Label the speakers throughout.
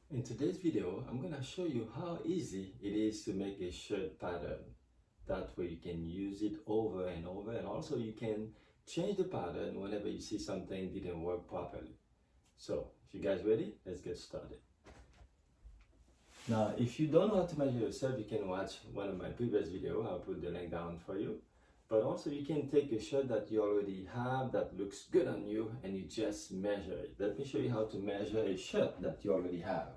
Speaker 1: In today's video, I'm going to show you how easy it is to make a shirt pattern. That way you can use it over and over, and also you can change the pattern whenever you see something didn't work properly. So, if you guys ready, let's get started. Now, if you don't know how to measure yourself, you can watch one of my previous videos. I'll put the link down for you. But also you can take a shirt that you already have that looks good on you and you just measure it. Let me show you how to measure a shirt that you already have.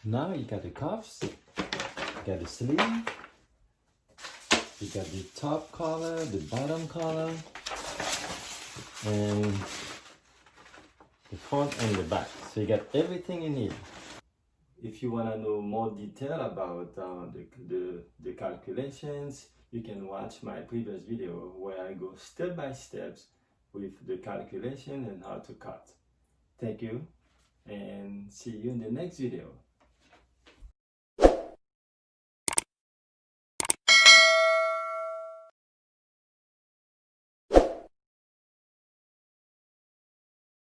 Speaker 1: Now you got the cuffs, you got the sleeve, you got the top collar, the bottom collar, and the front and the back. So you got everything you need. If you want to know more detail about the calculations, you can watch my previous video where I go step by step with the calculation and how to cut. Thank you, and see you in the next video.